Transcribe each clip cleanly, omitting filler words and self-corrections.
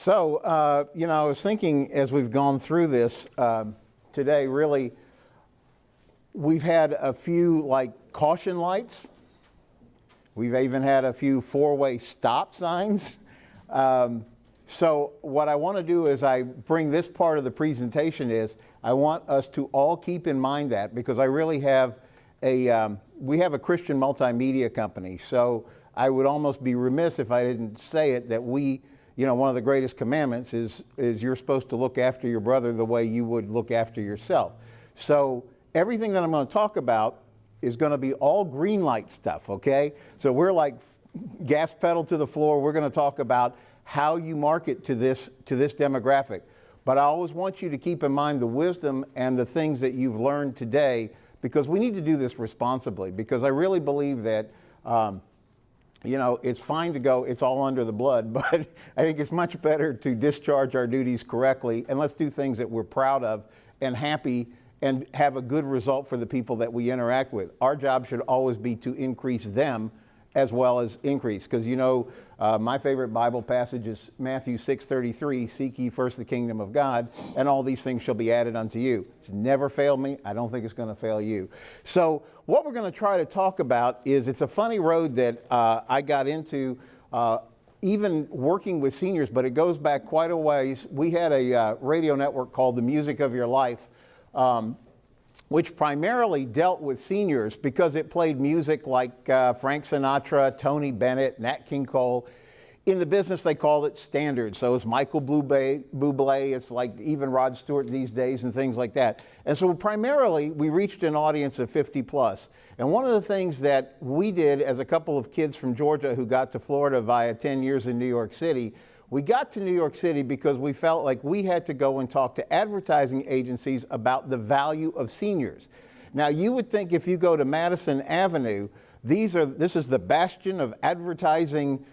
So, I was thinking as we've gone through this today, really, we've had a few caution lights. We've even had a few four-way stop signs. So what I want to do as I bring this part of the presentation is I want us to all keep in mind that, because I really have we have a Christian multimedia company. So I would almost be remiss if I didn't say it, that one of the greatest commandments is you're supposed to look after your brother the way you would look after yourself. So everything that I'm going to talk about is going to be all green light stuff, okay? So we're like gas pedal to the floor. We're going to talk about how you market to this demographic. But I always want you to keep in mind the wisdom and the things that you've learned today, because we need to do this responsibly, because I really believe that it's fine to go, it's all under the blood, but I think it's much better to discharge our duties correctly, and let's do things that we're proud of and happy and have a good result for the people that we interact with. Our job should always be to increase them as well as increase, because my favorite Bible passage is Matthew 6:33, seek ye first the kingdom of God, and all these things shall be added unto you. It's never failed me. I don't think it's going to fail you. So what we're going to try to talk about is, it's a funny road that I got into even working with seniors, but it goes back quite a ways. We had a radio network called The Music of Your Life, which primarily dealt with seniors because it played music like Frank Sinatra, Tony Bennett, Nat King Cole. In the business, they called it standard. So it's Michael Bublé, it's like even Rod Stewart these days and things like that. And so primarily, we reached an audience of 50 plus. And one of the things that we did as a couple of kids from Georgia who got to Florida via 10 years in New York City, we got to New York City because we felt like we had to go and talk to advertising agencies about the value of seniors. Now, you would think if you go to Madison Avenue, this is the bastion of advertising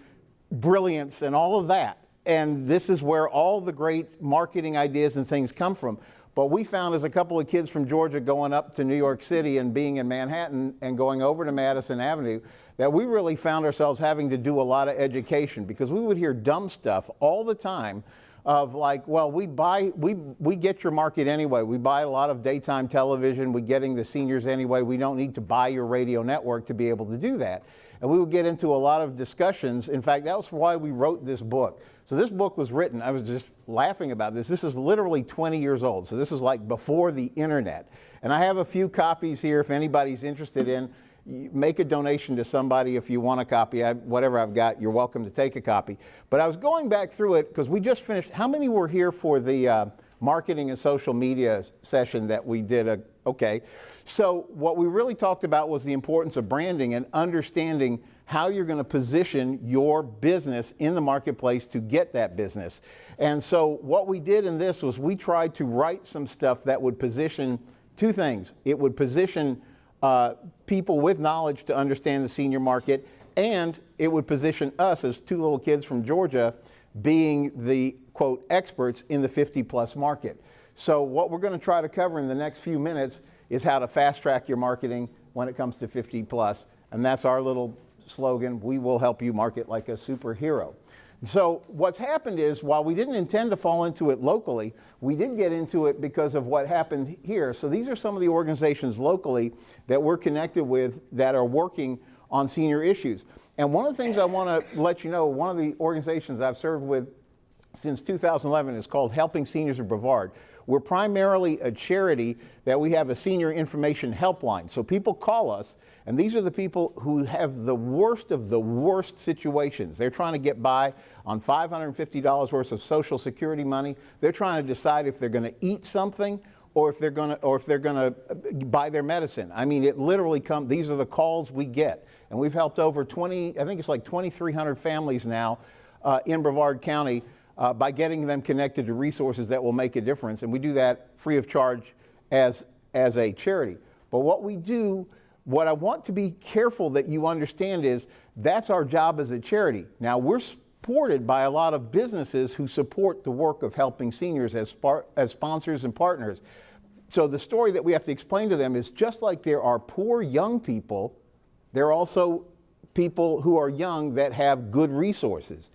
brilliance and all of that. And this is where all the great marketing ideas and things come from. But we found, as a couple of kids from Georgia going up to New York City and being in Manhattan and going over to Madison Avenue, that we really found ourselves having to do a lot of education, because we would hear dumb stuff all the time of like, well, we get your market anyway. We buy a lot of daytime television. We're getting the seniors anyway. We don't need to buy your radio network to be able to do that. And we would get into a lot of discussions. In fact, that was why we wrote this book. So this book was written, I was just laughing about this. This is literally 20 years old. So this is like before the internet. And I have a few copies here if anybody's interested in. Make a donation to somebody if you want a copy. Whatever I've got, you're welcome to take a copy. But I was going back through it because we just finished. How many were here for the marketing and social media session that we did? Okay. So what we really talked about was the importance of branding and understanding how you're going to position your business in the marketplace to get that business. And so what we did in this was we tried to write some stuff that would position two things. It would position people with knowledge to understand the senior market, and it would position us as two little kids from Georgia being the, quote, experts in the 50 plus market. So what we're going to try to cover in the next few minutes is how to fast track your marketing when it comes to 50 plus. And that's our little slogan: we will help you market like a superhero. So what's happened is, while we didn't intend to fall into it locally, we did get into it because of what happened here. So these are some of the organizations locally that we're connected with that are working on senior issues. And one of the things I want to let you know, one of the organizations I've served with since 2011 is called Helping Seniors of Brevard. We're primarily a charity that we have a senior information helpline. So people call us, and these are the people who have the worst of the worst situations. They're trying to get by on $550 worth of Social Security money. They're trying to decide if they're going to eat something or if they're going to buy their medicine. I mean, it literally comes. These are the calls we get, and we've helped over 2,300 families now in Brevard County. By getting them connected to resources that will make a difference. And we do that free of charge as a charity. But what we do, what I want to be careful that you understand is, that's our job as a charity. Now, we're supported by a lot of businesses who support the work of helping seniors as sponsors and partners. So the story that we have to explain to them is, just like there are poor young people, there are also people who are young that have good resources.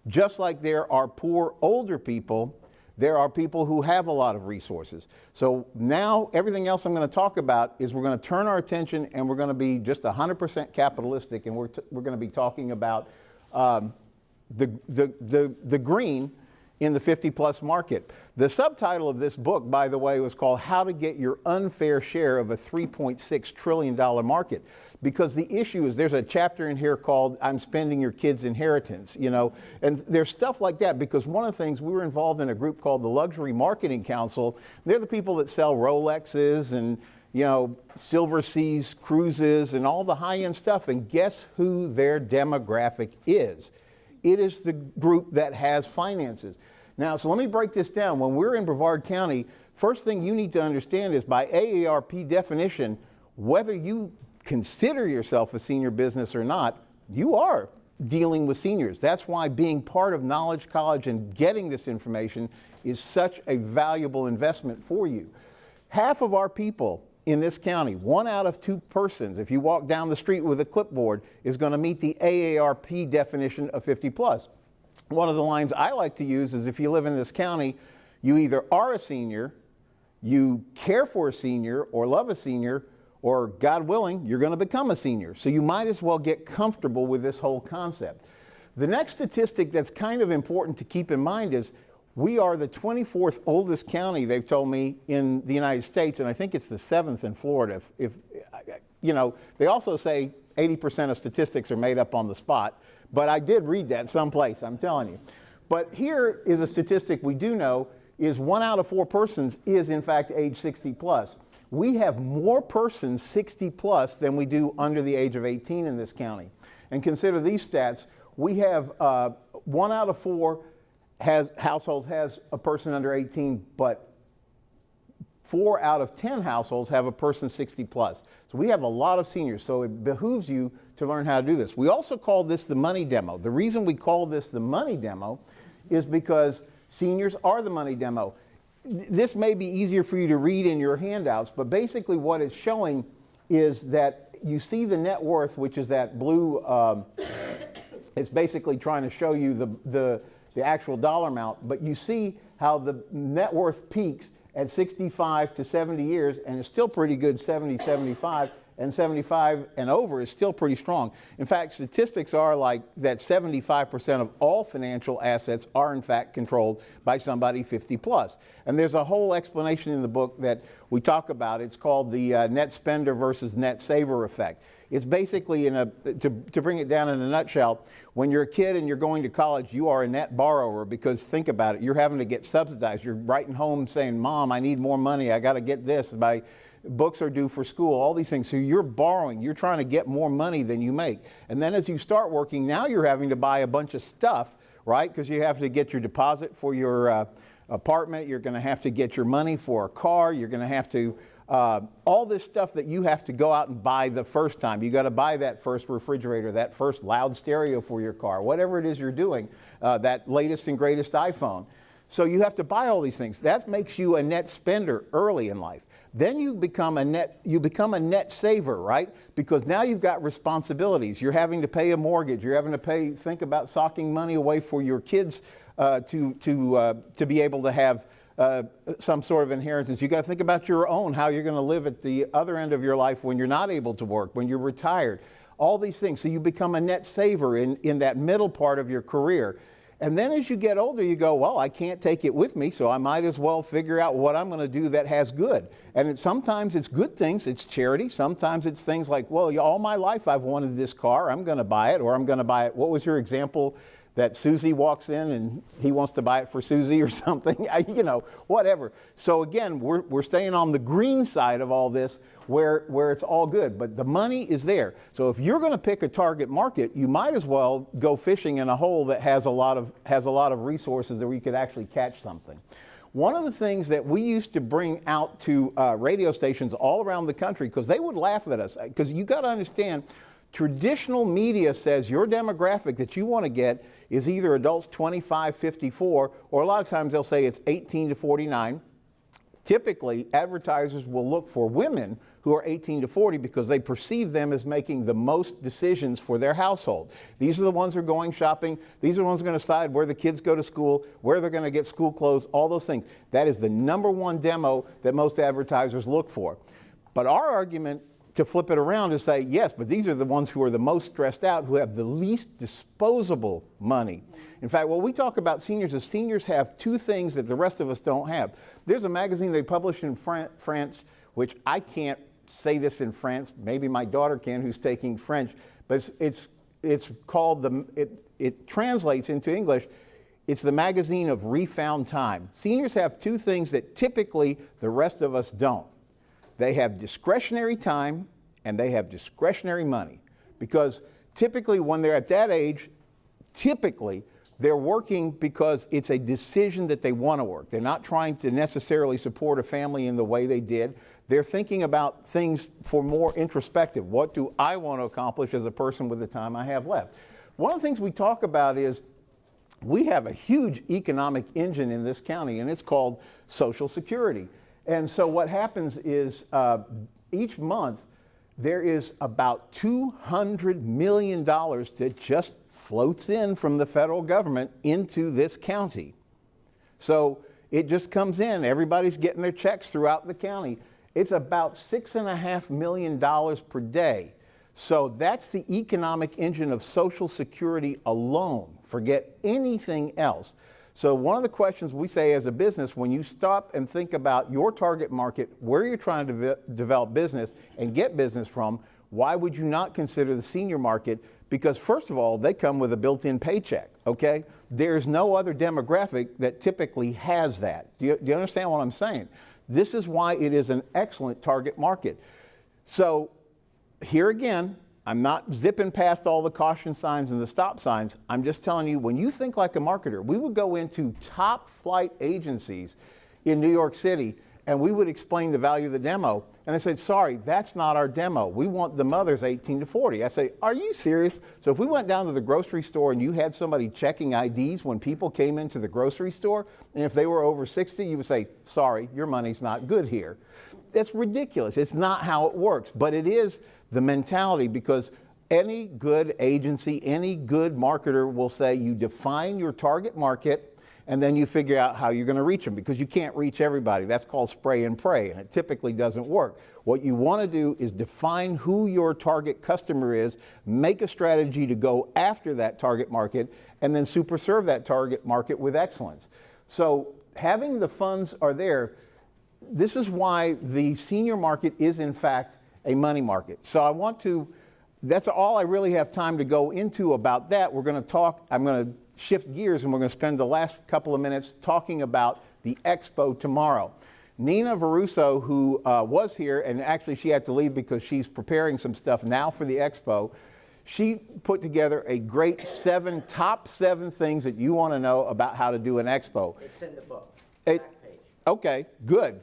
Just like there are poor older people, there are people who have a lot of resources. So now everything else I'm going to talk about is we're going to turn our attention and we're going to be just 100% capitalistic, and we're going to be talking about the green in the 50-plus market. The subtitle of this book, by the way, was called How to Get Your Unfair Share of a $3.6 trillion market. Because the issue is, there's a chapter in here called I'm Spending Your Kid's Inheritance, you know, and there's stuff like that, because one of the things, we were involved in a group called the Luxury Marketing Council. They're the people that sell Rolexes and, you know, Silver Seas cruises and all the high-end stuff, and guess who their demographic is? It is the group that has finances. Now, so let me break this down. When we're in Brevard County, first thing you need to understand is, by AARP definition, whether you consider yourself a senior business or not, you are dealing with seniors. That's why being part of Knowledge College and getting this information is such a valuable investment for you. Half of our people in this county, 1 out of 2 persons, if you walk down the street with a clipboard, is going to meet the AARP definition of 50 plus. One of the lines I like to use is, if you live in this county, you either are a senior, you care for a senior or love a senior, or God willing, you're going to become a senior. So you might as well get comfortable with this whole concept. The next statistic that's kind of important to keep in mind is, we are the 24th oldest county, they've told me, in the United States, and I think it's the 7th in Florida. If you know, they also say 80% of statistics are made up on the spot, but I did read that someplace, I'm telling you. But here is a statistic we do know, is 1 out of 4 persons is in fact age 60 plus. We have more persons 60 plus than we do under the age of 18 in this county. And consider these stats. We have 1 out of 4 households has a person under 18, but 4 out of 10 households have a person 60 plus. So we have a lot of seniors, so it behooves you to learn how to do this. We also call this the money demo. The reason we call this the money demo is because seniors are the money demo. This may be easier for you to read in your handouts, but basically what it's showing is that you see the net worth, which is that blue, it's basically trying to show you the actual dollar amount, but you see how the net worth peaks at 65 to 70 years, and it's still pretty good, 70, 75, and 75 and over is still pretty strong. In fact, statistics are like that 75% of all financial assets are in fact controlled by somebody 50 plus. And there's a whole explanation in the book that we talk about. It's called the net spender versus net saver effect. It's basically, to bring it down in a nutshell, when you're a kid and you're going to college, you are a net borrower, because think about it, you're having to get subsidized. You're writing home saying, Mom, I need more money, I got to get this, my books are due for school, all these things. So you're borrowing, you're trying to get more money than you make. And then as you start working, now you're having to buy a bunch of stuff, right? Because you have to get your deposit for your apartment, you're going to have to get your money for a car, you're going to have to all this stuff that you have to go out and buy the first time. You got to buy that first refrigerator, that first loud stereo for your car, whatever it is you're doing, that latest and greatest iPhone. So you have to buy all these things. That makes you a net spender early in life. Then you become a net saver, right? Because now you've got responsibilities. You're having to pay a mortgage. You're having to think about socking money away for your kids to be able to have some sort of inheritance. You got to think about your own, how you're going to live at the other end of your life when you're not able to work, when you're retired, all these things. So you become a net saver in that middle part of your career. And then as you get older, you go, well, I can't take it with me, so I might as well figure out what I'm going to do that has good. And sometimes it's good things, it's charity. Sometimes it's things like, well, all my life I've wanted this car, I'm going to buy it, or I'm going to buy it. What was your example? That Susie walks in and he wants to buy it for Susie or something, you know, whatever. So again, we're staying on the green side of all this, where it's all good, but the money is there. So if you're going to pick a target market, you might as well go fishing in a hole that has a lot of resources where you could actually catch something. One of the things that we used to bring out to radio stations all around the country, because they would laugh at us, because you got to understand, traditional media says your demographic that you want to get is either adults 25, 54, or a lot of times they'll say it's 18 to 49. Typically, advertisers will look for women who are 18 to 40 because they perceive them as making the most decisions for their household. These are the ones who are going shopping. These are the ones who are going to decide where the kids go to school, where they're going to get school clothes, all those things. That is the number one demo that most advertisers look for. But our argument to flip it around is say, yes, but these are the ones who are the most stressed out, who have the least disposable money. In fact, what we talk about seniors is seniors have two things that the rest of us don't have. There's a magazine they publish in France, which I can't say this in France, maybe my daughter can who's taking French, but it's called, it translates into English, it's the magazine of refound time. Seniors have two things that typically the rest of us don't. They have discretionary time and they have discretionary money, because typically when they're at that age, typically they're working because it's a decision that they want to work. They're not trying to necessarily support a family in the way they did. They're thinking about things for more introspective. What do I want to accomplish as a person with the time I have left? One of the things we talk about is we have a huge economic engine in this county, and it's called Social Security. And so what happens is each month there is about $200 million that just floats in from the federal government into this county. So it just comes in. Everybody's getting their checks throughout the county. It's about $6.5 million per day. So that's the economic engine of Social Security alone. Forget anything else. So one of the questions we say as a business, when you stop and think about your target market, where you're trying to develop business and get business from, why would you not consider the senior market? Because first of all, they come with a built-in paycheck, okay? There's no other demographic that typically has that. Do you understand what I'm saying? This is why it is an excellent target market. So here again, I'm not zipping past all the caution signs and the stop signs. I'm just telling you, when you think like a marketer, we would go into top flight agencies in New York City and we would explain the value of the demo. And they said, sorry, that's not our demo. We want the mothers 18 to 40. I say, are you serious? So if we went down to the grocery store and you had somebody checking IDs when people came into the grocery store, and if they were over 60, you would say, sorry, your money's not good here. That's ridiculous. It's not how it works, but it is the mentality, because any good agency, any good marketer will say you define your target market and then you figure out how you're going to reach them, because you can't reach everybody. That's called spray and pray, and it typically doesn't work. What you want to do is define who your target customer is, make a strategy to go after that target market, and then super serve that target market with excellence. So having the funds are there. This is why the senior market is in fact a money market. So that's all I really have time to go into about that. We're going to talk, I'm going to shift gears and we're going to spend the last couple of minutes talking about the expo tomorrow. Nina Varuso, who was here, and actually she had to leave because she's preparing some stuff now for the expo, she put together a great top seven things that you want to know about how to do an expo. It's in the book. Okay, good.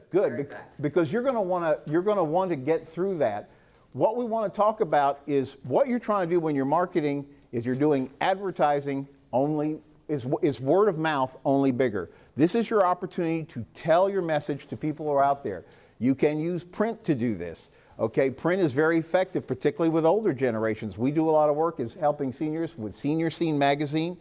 Because you're going to want to get through that. What we want to talk about is what you're trying to do when you're marketing is you're doing advertising only, is word of mouth only bigger. This is your opportunity to tell your message to people who are out there. You can use print to do this. Okay, print is very effective, particularly with older generations. We do a lot of work is helping seniors with Senior Scene magazine.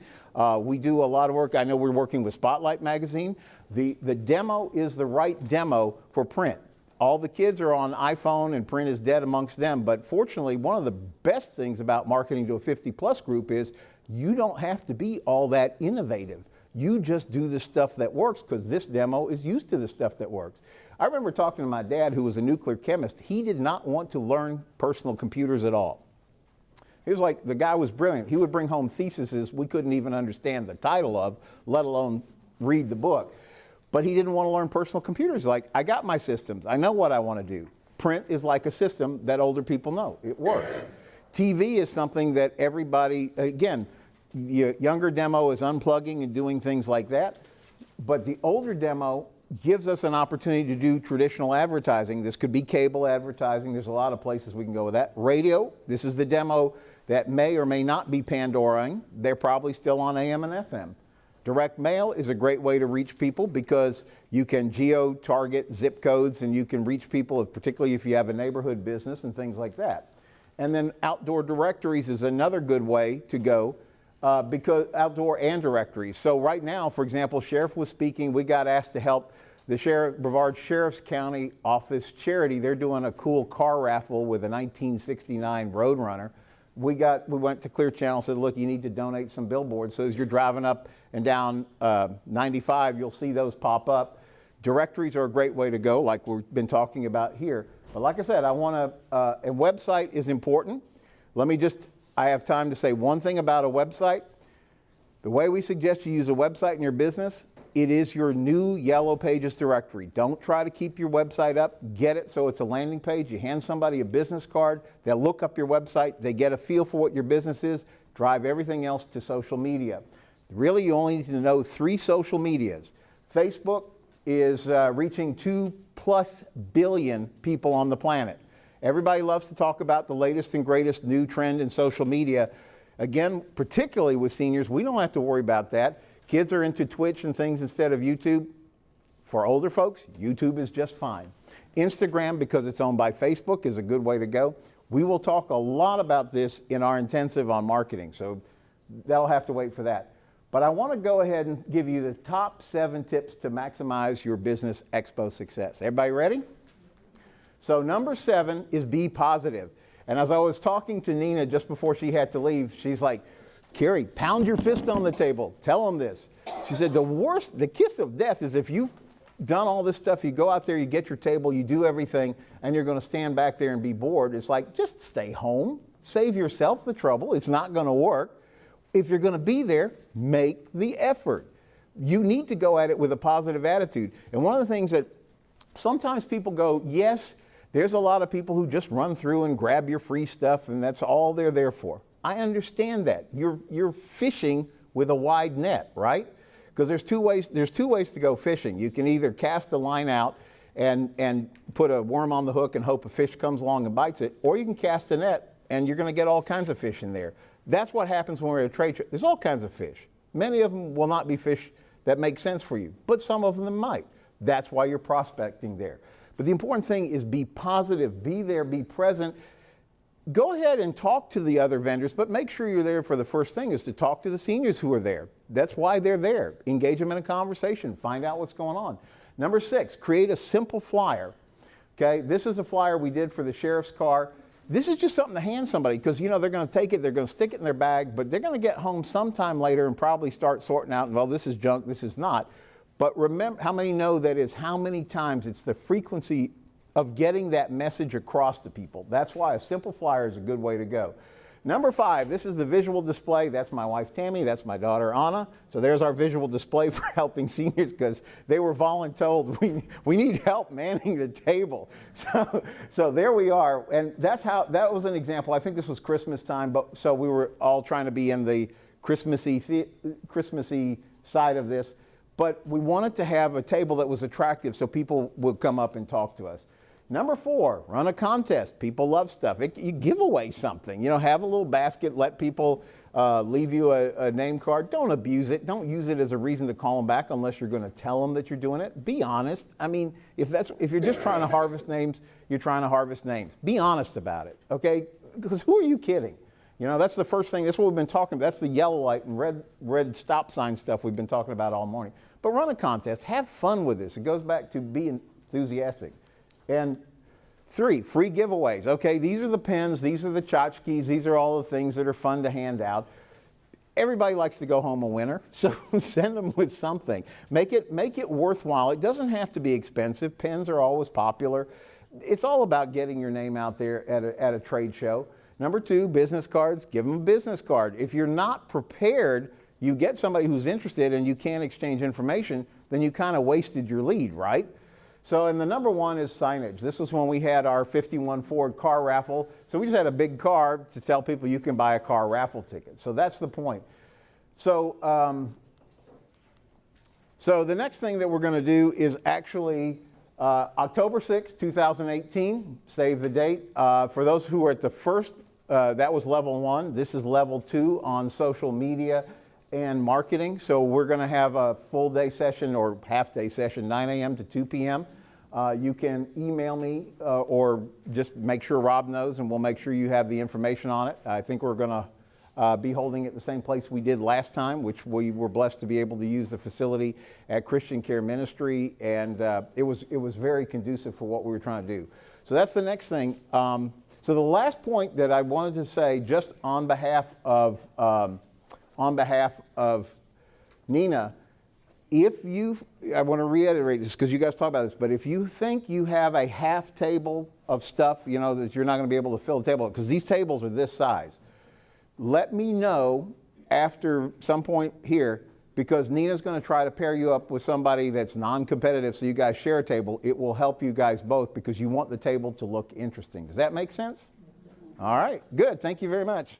We do a lot of work. I know we're working with Spotlight magazine. The demo is the right demo for print. All the kids are on iPhone and print is dead amongst them. But fortunately, one of the best things about marketing to a 50-plus group is you don't have to be all that innovative. You just do the stuff that works, because this demo is used to the stuff that works. I remember talking to my dad, who was a nuclear chemist. He did not want to learn personal computers at all. He was like, the guy was brilliant. He would bring home theses we couldn't even understand the title of, let alone read the book. But he didn't want to learn personal computers. Like, I got my systems. I know what I want to do. Print is like a system that older people know. It works. TV is something that everybody, again, the younger demo is unplugging and doing things like that. But the older demo gives us an opportunity to do traditional advertising. This could be cable advertising. There's a lot of places we can go with that. Radio, this is the demo that may or may not be Pandoring. They're probably still on AM and FM. Direct mail is a great way to reach people because you can geo-target zip codes and you can reach people, particularly if you have a neighborhood business and things like that. And then outdoor directories is another good way to go because outdoor and directories. So right now, for example, Sheriff was speaking. We got asked to help the Brevard Sheriff's County Office charity. They're doing a cool car raffle with a 1969 Roadrunner. We went to Clear Channel and said, look, you need to donate some billboards. So as you're driving up and down 95, you'll see those pop up. Directories are a great way to go, like we've been talking about here. But like I said, and website is important. I have time to say one thing about a website. The way we suggest you use a website in your business, it is your new Yellow Pages directory. Don't try to keep your website up. Get it so it's a landing page. You hand somebody a business card. They'll look up your website. They get a feel for what your business is. Drive everything else to social media. Really, you only need to know 3 social medias. Facebook is reaching 2+ billion people on the planet. Everybody loves to talk about the latest and greatest new trend in social media. Again, particularly with seniors, we don't have to worry about that. Kids are into Twitch and things instead of YouTube. For older folks, YouTube is just fine. Instagram, because it's owned by Facebook, is a good way to go. We will talk a lot about this in our intensive on marketing, so that'll have to wait for that. But I want to go ahead and give you the top 7 tips to maximize your business expo success. Everybody ready? So number 7 is be positive. And as I was talking to Nina just before she had to leave, she's like, Kerry, pound your fist on the table. Tell them this. She said, the kiss of death is if you've done all this stuff, you go out there, you get your table, you do everything, and you're going to stand back there and be bored. It's like, just stay home. Save yourself the trouble. It's not going to work. If you're going to be there, make the effort. You need to go at it with a positive attitude. And one of the things that sometimes people go, yes, there's a lot of people who just run through and grab your free stuff, and that's all they're there for. I understand that. You're fishing with a wide net, right? Because there's two ways to go fishing. You can either cast a line out and put a worm on the hook and hope a fish comes along and bites it, or you can cast a net and you're going to get all kinds of fish in there. That's what happens when we're at a trade show. There's all kinds of fish. Many of them will not be fish that make sense for you, but some of them might. That's why you're prospecting there. But the important thing is be positive, be there, be present. Go ahead and talk to the other vendors, but make sure you're there for the first thing is to talk to the seniors who are there. That's why they're there. Engage them in a conversation. Find out what's going on. Number 6, create a simple flyer. Okay, this is a flyer we did for the sheriff's car. This is just something to hand somebody because, you know, they're going to take it, they're going to stick it in their bag, but they're going to get home sometime later and probably start sorting out, well, this is junk, this is not. But remember, how many know that is how many times it's the frequency of getting that message across to people. That's why a simple flyer is a good way to go. Number 5, this is the visual display. That's my wife, Tammy. That's my daughter, Anna. So there's our visual display for helping seniors because they were voluntold we need help manning the table. So there we are. And that was an example. I think this was Christmas time, but so we were all trying to be in the Christmassy side of this. But we wanted to have a table that was attractive so people would come up and talk to us. Number 4, run a contest. People love stuff. You give away something. You know, have a little basket. Let people leave you a name card. Don't abuse it. Don't use it as a reason to call them back unless you're going to tell them that you're doing it. Be honest. I mean, if you're just trying to harvest names, you're trying to harvest names. Be honest about it, okay? Because who are you kidding? You know, that's the first thing. That's what we've been talking about. That's the yellow light and red stop sign stuff we've been talking about all morning. But run a contest. Have fun with this. It goes back to be enthusiastic. And 3, free giveaways. Okay, these are the pens, these are the tchotchkes, these are all the things that are fun to hand out. Everybody likes to go home a winner, so send them with something. Make it worthwhile. It doesn't have to be expensive. Pens are always popular. It's all about getting your name out there at a trade show. Number 2, business cards. Give them a business card. If you're not prepared, you get somebody who's interested and you can't exchange information, then you kind of wasted your lead, right? So, and the number 1 is signage. This was when we had our 51 Ford car raffle. So we just had a big car to tell people you can buy a car raffle ticket. So that's the point. So, so the next thing that we're going to do is actually October 6, 2018. Save the date. For those who are at the first, that was level 1. This is level 2 on social media and marketing. So we're going to have a full day session or half day session, 9 a.m. to 2 p.m. You can email me or just make sure Rob knows, and we'll make sure you have the information on it. I think we're going to be holding it the same place we did last time, which we were blessed to be able to use the facility at Christian Care Ministry, and it was very conducive for what we were trying to do. So that's the next thing. So the last point that I wanted to say, just on behalf of Nina, I want to reiterate this because you guys talk about this, but if you think you have a half table of stuff, you know, that you're not going to be able to fill the table, because these tables are this size, let me know after some point here, because Nina's going to try to pair you up with somebody that's non-competitive so you guys share a table. It will help you guys both because you want the table to look interesting. Does that make sense? All right, good. Thank you very much.